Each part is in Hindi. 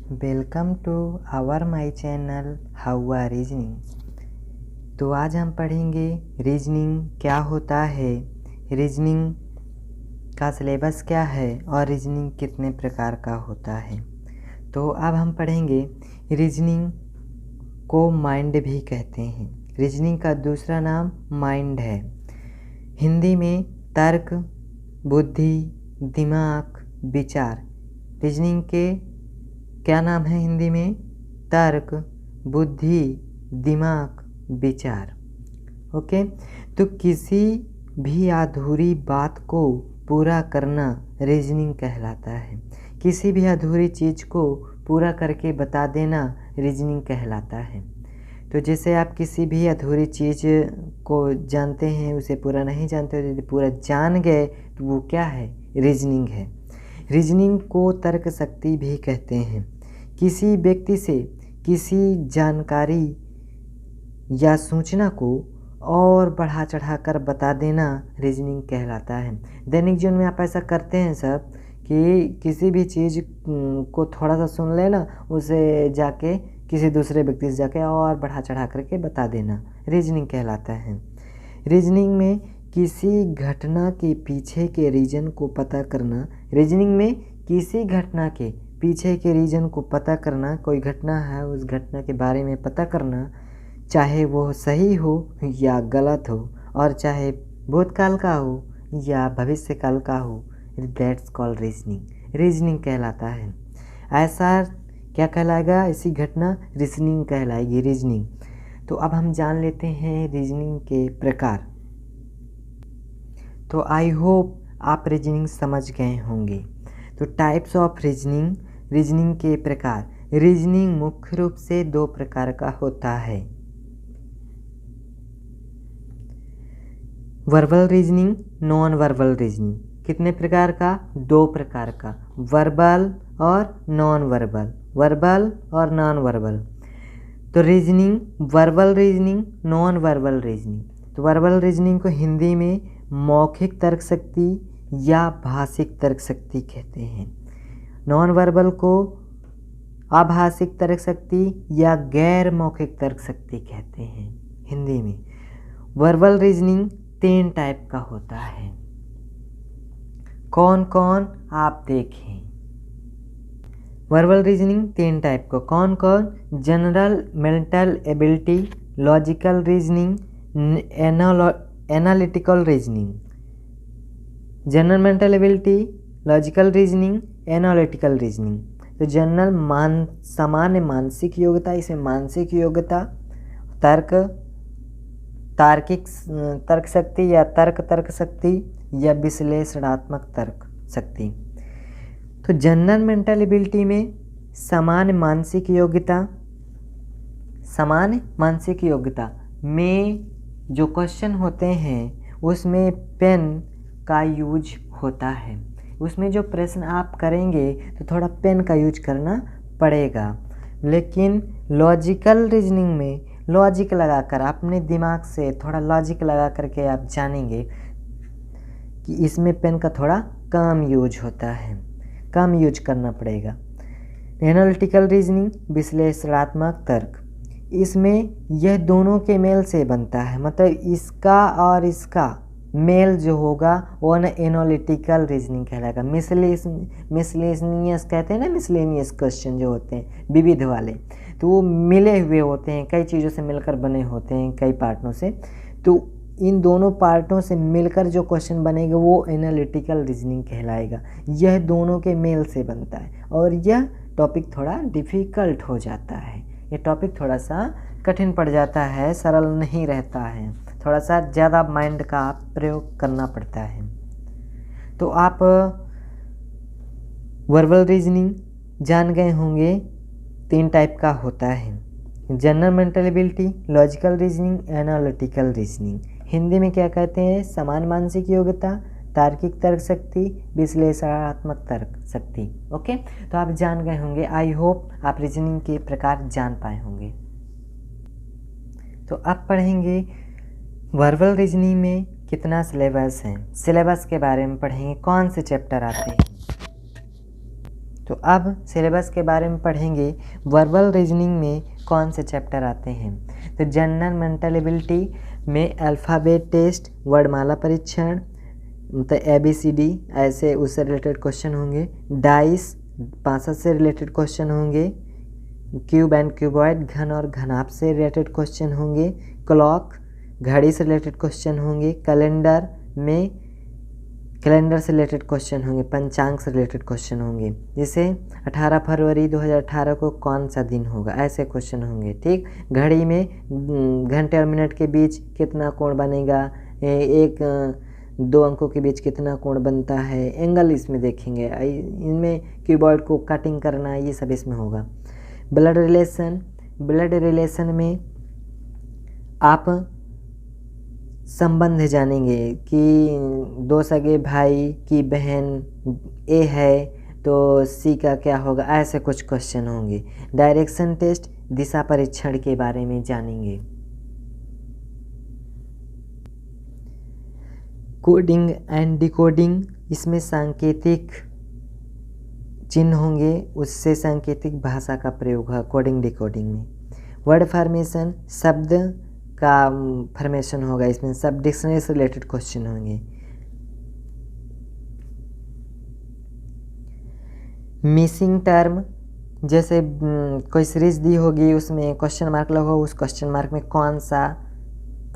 Welcome to our my channel how are reasoning. तो आज हम पढ़ेंगे रीजनिंग क्या होता है, रीजनिंग का सिलेबस क्या है और रीजनिंग कितने प्रकार का होता है। तो अब हम पढ़ेंगे रीजनिंग को माइंड भी कहते हैं। रीजनिंग का दूसरा नाम माइंड है। हिंदी में तर्क, बुद्धि, दिमाग, विचार। रीजनिंग के क्या नाम है हिंदी में? तर्क, बुद्धि, दिमाग, विचार। ओके, तो किसी भी अधूरी बात को पूरा करना रीजनिंग कहलाता है। किसी भी अधूरी चीज़ को पूरा करके बता देना रीजनिंग कहलाता है। तो जैसे आप किसी भी अधूरी चीज़ को जानते हैं, उसे पूरा नहीं जानते हो, यदि पूरा जान गए तो वो क्या है? रीजनिंग है। रीजनिंग को तर्क शक्ति भी कहते हैं। किसी व्यक्ति से किसी जानकारी या सूचना को और बढ़ा चढ़ा कर बता देना रीजनिंग कहलाता है। दैनिक जीवन में आप ऐसा करते हैं सब कि किसी भी चीज़ को थोड़ा सा सुन लेना, उसे जाके किसी दूसरे व्यक्ति से जाके और बढ़ा चढ़ा करके बता देना रीजनिंग कहलाता है। रीजनिंग में किसी घटना के पीछे के रीजन को पता करना, रीजनिंग में किसी घटना के पीछे के रीजन को पता करना, कोई घटना है उस घटना के बारे में पता करना, चाहे वो सही हो या गलत हो, और चाहे भूतकाल का हो या भविष्य काल का हो, दैट्स कॉल्ड रीजनिंग। रीजनिंग कहलाता है। ऐसा क्या कहलाएगा? ऐसी घटना रीजनिंग कहलाएगी, रीजनिंग। तो अब हम जान लेते हैं रीजनिंग के प्रकार। तो आई होप आप रीजनिंग समझ गए होंगे। तो टाइप्स ऑफ रीजनिंग, रीजनिंग के प्रकार। रीजनिंग मुख्य रूप से दो प्रकार का होता है। Verbal reasoning, non verbal reasoning. कितने प्रकार का? दो प्रकार का, वर्बल और नॉन वर्बल, वर्बल और नॉन वर्बल। तो reasoning, verbal reasoning, non verbal reasoning. तो वर्बल रीजनिंग को हिंदी में मौखिक तर्क शक्ति या भाषिक तर्क शक्ति कहते हैं। नॉन वर्बल को अभाषिक तर्क शक्ति या गैर मौखिक तर्क शक्ति कहते हैं हिंदी में। वर्बल रीजनिंग 3 टाइप का होता है। कौन कौन? आप देखें। वर्बल रीजनिंग 3 टाइप का, कौन कौन? General mental ability, logical reasoning, analytical reasoning. General mental ability, logical reasoning, analytical reasoning. तो जनरल सामान्य मानसिक योग्यता, इसमें मानसिक योग्यता, तर्क, तार्किक तर्क शक्ति या तर्क शक्ति या विश्लेषणात्मक तर्क शक्ति। तो जनरल मेंटल एबिलिटी में सामान्य मानसिक योग्यता में जो क्वेश्चन होते हैं उसमें पेन का यूज होता है। उसमें जो प्रश्न आप करेंगे तो थोड़ा पेन का यूज करना पड़ेगा। लेकिन लॉजिकल रीजनिंग में लॉजिक लगाकर, अपने दिमाग से थोड़ा लॉजिक लगा करके आप जानेंगे कि इसमें पेन का थोड़ा कम यूज होता है, कम यूज करना पड़ेगा। एनालिटिकल रीजनिंग, विश्लेषणात्मक तर्क, इसमें यह दोनों के मेल से बनता है, मतलब इसका और इसका मेल जो होगा वो ना एनालिटिकल रीजनिंग कहलाएगा। मिसलेनियस कहते हैं ना, मिसलेनियस क्वेश्चन जो होते हैं विविध वाले, तो वो मिले हुए होते हैं, कई चीज़ों से मिलकर बने होते हैं, कई पार्टों से। तो इन दोनों पार्टों से मिलकर जो क्वेश्चन बनेगा वो एनालिटिकल रीजनिंग कहलाएगा। यह दोनों के मेल से बनता है और यह टॉपिक थोड़ा डिफ़िकल्ट हो जाता है। ये टॉपिक थोड़ा सा कठिन पड़ जाता है, सरल नहीं रहता है, थोड़ा सा ज़्यादा माइंड का प्रयोग करना पड़ता है। तो आप वर्बल रीजनिंग जान गए होंगे, 3 टाइप का होता है। General mental ability, logical reasoning, analytical reasoning. Hindi में क्या कहते हैं? समान मानसिक योग्यता, तार्किक तर्क शक्ति, विश्लेषणात्मक तर्क शक्ति। ओके, तो आप जान गए होंगे। आई होप आप रीजनिंग के प्रकार जान पाए होंगे। तो अब पढ़ेंगे वर्बल रीजनिंग में कितना सिलेबस है, सिलेबस के बारे में पढ़ेंगे, कौन से चैप्टर आते हैं। तो अब सिलेबस के बारे में पढ़ेंगे। वर्बल रीजनिंग में कौन से चैप्टर आते हैं? तो जनरल मेंटल एबिलिटी में अल्फ़ाबेट टेस्ट, वर्णमाला परीक्षण, तो ABCD ऐसे उससे रिलेटेड क्वेश्चन होंगे। डाइस 5 से रिलेटेड क्वेश्चन होंगे। क्यूब एंड क्यूबॉइड घन और घनाभ से रिलेटेड क्वेश्चन होंगे। क्लॉक घड़ी से रिलेटेड क्वेश्चन होंगे। कैलेंडर में कैलेंडर से रिलेटेड क्वेश्चन होंगे। पंचांग से रिलेटेड क्वेश्चन होंगे, जैसे 18 फरवरी 2018 को कौन सा दिन होगा, ऐसे क्वेश्चन होंगे। ठीक, घड़ी में घंटे और मिनट के बीच कितना कोण बनेगा, एक 2 अंकों के बीच कितना कोण बनता है, एंगल इसमें देखेंगे। इनमें कीबोर्ड को कटिंग करना, ये सब इसमें होगा। ब्लड रिलेशन में आप संबंध जानेंगे कि 2 सगे भाई की बहन ए है तो सी का क्या होगा, ऐसे कुछ क्वेश्चन होंगे। डायरेक्शन टेस्ट दिशा परीक्षण के बारे में जानेंगे। कोडिंग एंड डिकोडिंग, इसमें सांकेतिक चिन्ह होंगे, उससे सांकेतिक भाषा का प्रयोग है कोडिंग डिकोडिंग में। वर्ड फॉर्मेशन, शब्द का फॉर्मेशन होगा, इसमें सब डिक्शनरी से रिलेटेड क्वेश्चन होंगे। मिसिंग टर्म, जैसे कोई सीरीज दी होगी, उसमें क्वेश्चन मार्क लगा हो, उस क्वेश्चन मार्क में कौन सा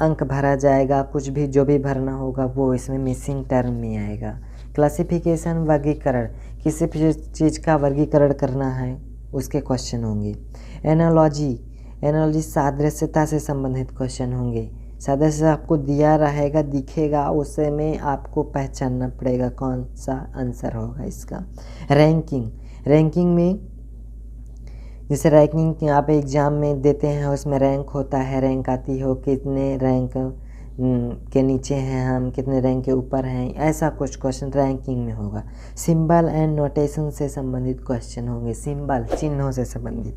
अंक भरा जाएगा, कुछ भी जो भी भरना होगा वो इसमें मिसिंग टर्म में आएगा। क्लासिफिकेशन, वर्गीकरण, किसी भी चीज़ का वर्गीकरण करना है उसके क्वेश्चन होंगे। एनालॉजी सादृश्यता से संबंधित क्वेश्चन होंगे। सादृश्य आपको दिया रहेगा, दिखेगा, उससे में आपको पहचानना पड़ेगा कौन सा आंसर होगा इसका। रैंकिंग में जैसे रैंकिंग आप एग्ज़ाम में देते हैं, उसमें रैंक होता है, रैंक आती हो कितने रैंक के नीचे हैं हम, कितने रैंक के ऊपर हैं, ऐसा कुछ क्वेश्चन रैंकिंग में होगा। सिंबल एंड नोटेशन से संबंधित क्वेश्चन होंगे, सिंबल चिन्हों से संबंधित।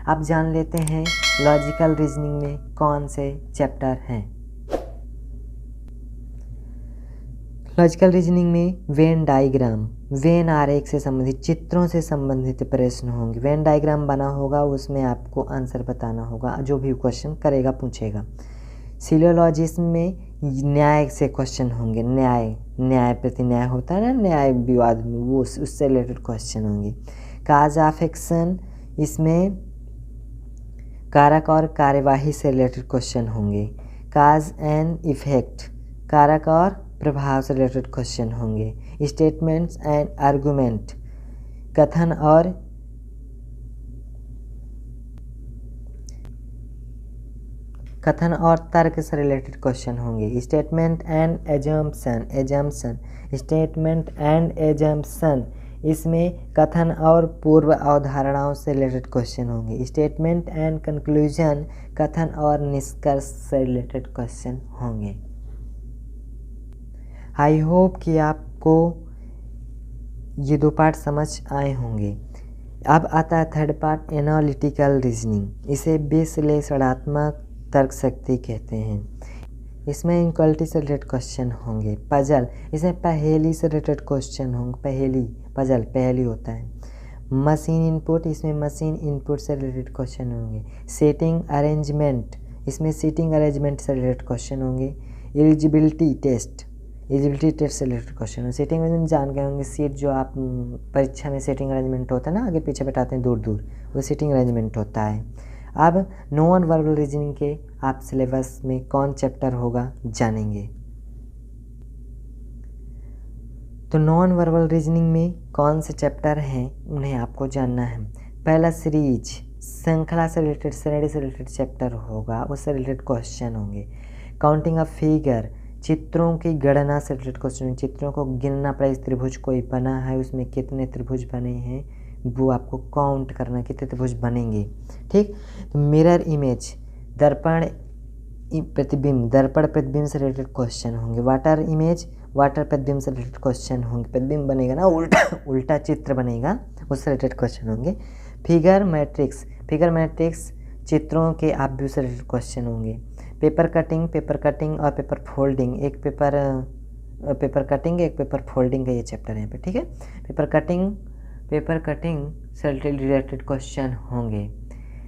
आप जान लेते हैं लॉजिकल रीजनिंग में कौन से चैप्टर हैं। लॉजिकल रीजनिंग में वेन डायग्राम, वेन आरेख से संबंधित, चित्रों से संबंधित प्रश्न होंगे। वेन डायग्राम बना होगा, उसमें आपको आंसर बताना होगा, जो भी क्वेश्चन करेगा पूछेगा। सिलोलॉजिज्म में न्याय से क्वेश्चन होंगे, न्याय प्रति न्याय होता है ना, न्याय विवाद में, वो उससे रिलेटेड क्वेश्चन होंगे। काज ऑफ एक्शन, इसमें कारक और कार्यवाही से रिलेटेड क्वेश्चन होंगे। काज एंड इफेक्ट, कारक और प्रभाव से रिलेटेड क्वेश्चन होंगे। स्टेटमेंट्स एंड आर्गुमेंट, कथन और तर्क से रिलेटेड क्वेश्चन होंगे। स्टेटमेंट एंड एजम्पशन, इसमें कथन और पूर्व अवधारणाओं से रिलेटेड क्वेश्चन होंगे। स्टेटमेंट एंड कंक्लूजन, कथन और निष्कर्ष से रिलेटेड क्वेश्चन होंगे। आई होप कि आपको ये 2 पार्ट समझ आए होंगे। अब आता है थर्ड पार्ट, एनालिटिकल रीजनिंग। इसे विश्लेषणात्मक तर्क शक्ति कहते हैं। इसमें इक्वलिटी से रिलेटेड क्वेश्चन होंगे। पजल, इसमें पहेली से रिलेटेड क्वेश्चन होंगे। पहेली होता है। मशीन इनपुट, इसमें मशीन इनपुट से रिलेटेड क्वेश्चन होंगे। सीटिंग अरेंजमेंट, इसमें सीटिंग अरेंजमेंट से रिलेटेड क्वेश्चन होंगे। एलिजिबिलिटी टेस्ट से रिलेटेड क्वेश्चन होंगे। सीटिंग अरेंजमेंट जान गए होंगे, सीट जो आप परीक्षा में सीटिंग अरेंजमेंट होता है ना, आगे पीछे बैठाते हैं दूर दूर, वो सीटिंग अरेंजमेंट होता है। अब नॉन वर्बल रीजनिंग के आप सिलेबस में कौन चैप्टर होगा जानेंगे। तो नॉन वर्बल रीजनिंग में कौन से चैप्टर हैं उन्हें आपको जानना है। पहला सीरीज, श्रृंखला से रिलेटेड, श्रेणी से रिलेटेड चैप्टर होगा, उससे रिलेटेड क्वेश्चन होंगे। काउंटिंग ऑफ फिगर, चित्रों की गणना से रिलेटेड क्वेश्चन, चित्रों को गिनना पड़ेगा। त्रिभुज कोई बना है, उसमें कितने त्रिभुज बने हैं वो आपको काउंट करना, कितने त्रिभुज बनेंगे। ठीक, तो मिरर इमेज, दर्पण प्रतिबिंब से रिलेटेड क्वेश्चन होंगे। वाटर इमेज, वाटर प्रतिबिंब से रिलेटेड क्वेश्चन होंगे। प्रतिबिंब बनेगा ना, उल्टा चित्र बनेगा, उससे रिलेटेड क्वेश्चन होंगे। फिगर मैट्रिक्स चित्रों के आव्यूह से रिलेटेड क्वेश्चन होंगे। पेपर कटिंग और पेपर फोल्डिंग, एक पेपर कटिंग एक पेपर फोल्डिंग का ये चैप्टर है यहाँ पे। ठीक है, पेपर कटिंग पेपर कटिंग से रिलेटेड क्वेश्चन होंगे।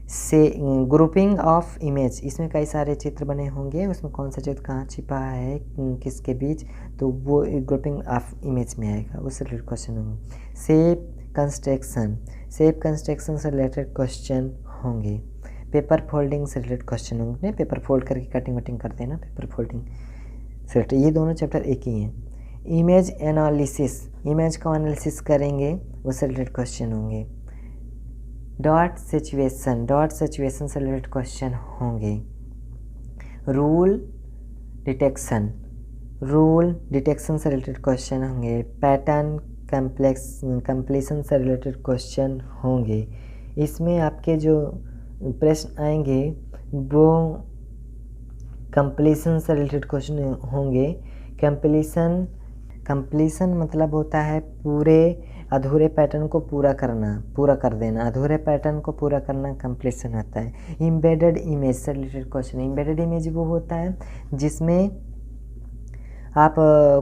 से ग्रुपिंग ऑफ इमेज, इसमें कई सारे चित्र बने होंगे, उसमें कौन सा चित्र कहाँ छिपा है किसके बीच, तो वो ग्रुपिंग ऑफ इमेज में आएगा, उससे रिलेटेड क्वेश्चन होंगे। शेप कंस्ट्रक्शन से रिलेटेड क्वेश्चन होंगे। पेपर फोल्डिंग से रिलेटेड क्वेश्चन होंगे, पेपर फोल्ड करके कटिंग वटिंग करते हैं ना, पेपर फोल्डिंग से रिलेटेड, ये दोनों चैप्टर एक ही हैं। इमेज एनालिसिस, इमेज का एनालिसिस करेंगे, उससे रिलेटेड क्वेश्चन होंगे। डॉट सिचुएशन से रिलेटेड क्वेश्चन होंगे। रूल डिटेक्शन से रिलेटेड क्वेश्चन होंगे। पैटर्न कंप्लीशन से रिलेटेड क्वेश्चन होंगे। इसमें आपके जो प्रश्न आएंगे वो कंप्लीशन से रिलेटेड क्वेश्चन होंगे। कंप्लीशन मतलब होता है पूरे अधूरे पैटर्न को पूरा कर देना, अधूरे पैटर्न को पूरा करना कंप्लीशन होता है। एम्बेडेड इमेज से रिलेटेड क्वेश्चन, एम्बेडेड इमेज वो होता है जिसमें आप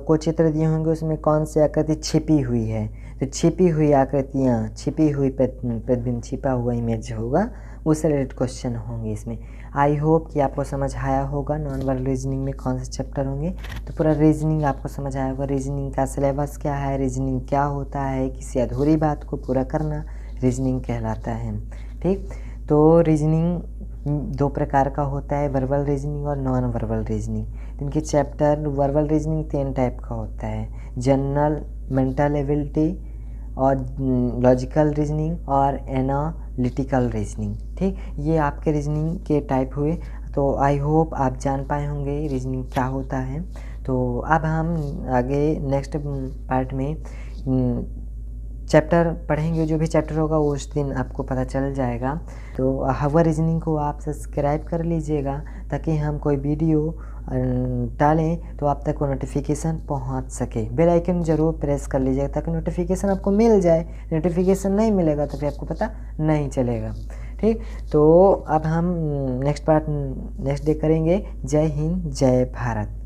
को चित्र दिए होंगे, उसमें कौन सी आकृति छिपी हुई है, तो छिपी हुई आकृतियाँ, छिपी हुई प्रतिबिंब, छिपा हुआ इमेज होगा, उससे रिलेटेड क्वेश्चन होंगे इसमें। आई होप कि आपको समझ आया होगा नॉन वर्बल रीजनिंग में कौन से चैप्टर होंगे, तो पूरा रीजनिंग आपको समझ आया होगा। रीजनिंग का सिलेबस क्या है, रीजनिंग क्या होता है, किसी अधूरी बात को पूरा करना रीजनिंग कहलाता है। ठीक, तो रीजनिंग दो प्रकार का होता है, वर्बल रीजनिंग और नॉन वर्बल रीजनिंग। इनके चैप्टर वर्बल रीजनिंग 3 टाइप का होता है, जनरल, मेंटल एबिलिटी और लॉजिकल रीजनिंग और एनालिटिकल रीजनिंग। ठीक, ये आपके रीजनिंग के टाइप हुए। तो आई होप आप जान पाए होंगे रीजनिंग क्या होता है। तो अब हम आगे नेक्स्ट पार्ट में चैप्टर पढ़ेंगे, जो भी चैप्टर होगा उस दिन आपको पता चल जाएगा। तो हावर रीजनिंग को आप सब्सक्राइब कर लीजिएगा ताकि हम कोई वीडियो डालें तो आप तक वो नोटिफिकेशन पहुंच सके। बेल आइकन ज़रूर प्रेस कर लीजिएगा ताकि नोटिफिकेशन आपको मिल जाए। नोटिफिकेशन नहीं मिलेगा तो फिर आपको पता नहीं चलेगा। ठीक, तो अब हम नेक्स्ट डे करेंगे। जय हिंद, जय भारत।